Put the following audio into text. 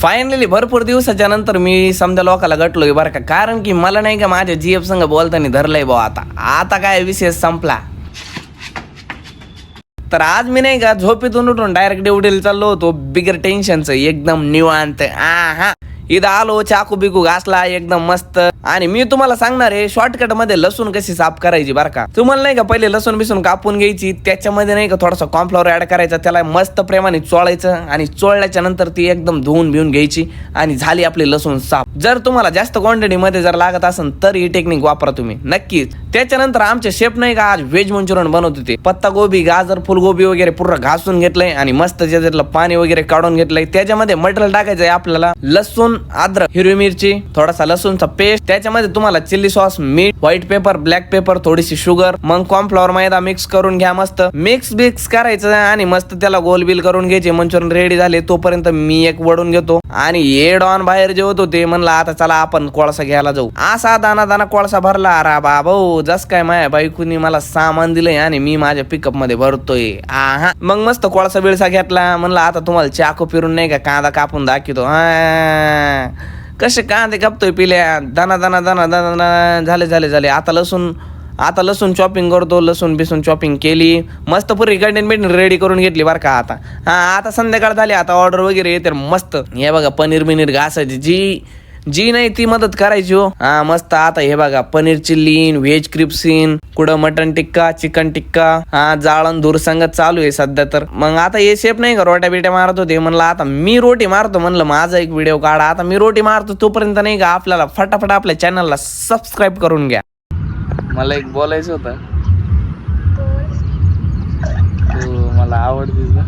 Finally भरपूर दिवसाच्या नंतर मी समजा लोकाला गटलोय बरं का, कारण की मला नाही का माझ्या जीएफ संग बोलताना धरलंय भाऊ. आता काय विषय संपला. तर आज मी नाही का झोपेतून उठून डायरेक्ट ड्युटीला चाललो होतो, बिगर टेन्शनचं, एकदम निवांत. इथं आलो, चाकू बिकू घासला एकदम मस्त. आणि मी तुम्हाला सांगणार आहे शॉर्टकट मध्ये लसूण कशी साफ करायची बरं का. तुम्हाला नाही का पहिले लसूण बिसून कापून घ्यायची, त्याच्यामध्ये नाही का थोडासा कॉर्नफ्लॉवर ऍड करायचा, त्याला मस्त प्रेमाने चोळायचं आणि चोळल्याच्या नंतर ती एकदम धुवून भिवून घ्यायची आणि झाली आपली लसूण साफ. जर तुम्हाला जास्त क्वांटिटी मध्ये जर लागत असेल तर ही टेक्निक वापरा तुम्ही नक्कीच. त्याच्यानंतर आमचे शेफ नाही का आज व्हेज मंचुरियन बनवत होते. पत्ता गोबी, गाजर, फुलगोबी वगैरे पूर्ण घासून घेतलंय आणि मस्त त्याच्यातलं पाणी वगैरे काढून घेतलंय. त्याच्यामध्ये मटेरियल टाकायचंय आपल्याला लसूण, अद्रक, हिरवी मिरची, थोडासा लसूणचा पेस्ट, त्याच्यामध्ये तुम्हाला चिल्ली सॉस, मीठ, व्हाईट पेपर, ब्लॅक पेपर, थोडीशी शुगर, मग कॉर्नफ्लॉवर, मैदा मिक्स करून घ्या. मस्त मिक्स करायचं आणि मस्त त्याला गोल बिल करून घ्यायचे. मंचुरियन रेडी झाले तोपर्यंत मी एक वडून घेतो आणि हेड ऑन बाहेर जेवत होते. म्हणलं आता चला आपण कोळसा घ्यायला जाऊ. असा दाना कोळसा भरला. अरे बाबा जस काय माझ्या बायकोनी मला सामान दिलंय आणि मी माझ्या पिकअप मध्ये भरतोय. मग मस्त कोळसा बिळसा घेतला. म्हणलं आता तुम्हाला चाकू फिरून नाही का कांदा कापून दाखवतो. कसे कांदे कापतोय पिल्या, दाना झाले. आता लसूण चॉपिंग करतो. लसूण बिसून चॉपिंग केली, मस्त पुरी कंटेन रेडी करून घेतली बरं का. आता संध्याकाळ झाली, आता ऑर्डर वगैरे येते मस्त. हे बघा पनीर बिनीर घासायची, जी नाही ती मदत करायची हो. मस्त. आता हे बघा पनीर चिल्ली, व्हेज क्रिप्सीन, कुठं मटन टिक्का, चिकन टिक्का, जाळण धूर संगत चालू आहे सध्या. तर मग आता हे शेफ नाही का रोट्या बिट्या मारत होते. म्हणलं आता मी रोटी मारतो, म्हणलं माझा एक व्हिडिओ काढा. आता मी रोटी मारतो तोपर्यंत नाही का आपल्याला फटाफट आपल्या चॅनलला सबस्क्राईब करून घ्या. मला एक बोलायचं होतं. तू मला आवडतीस ना.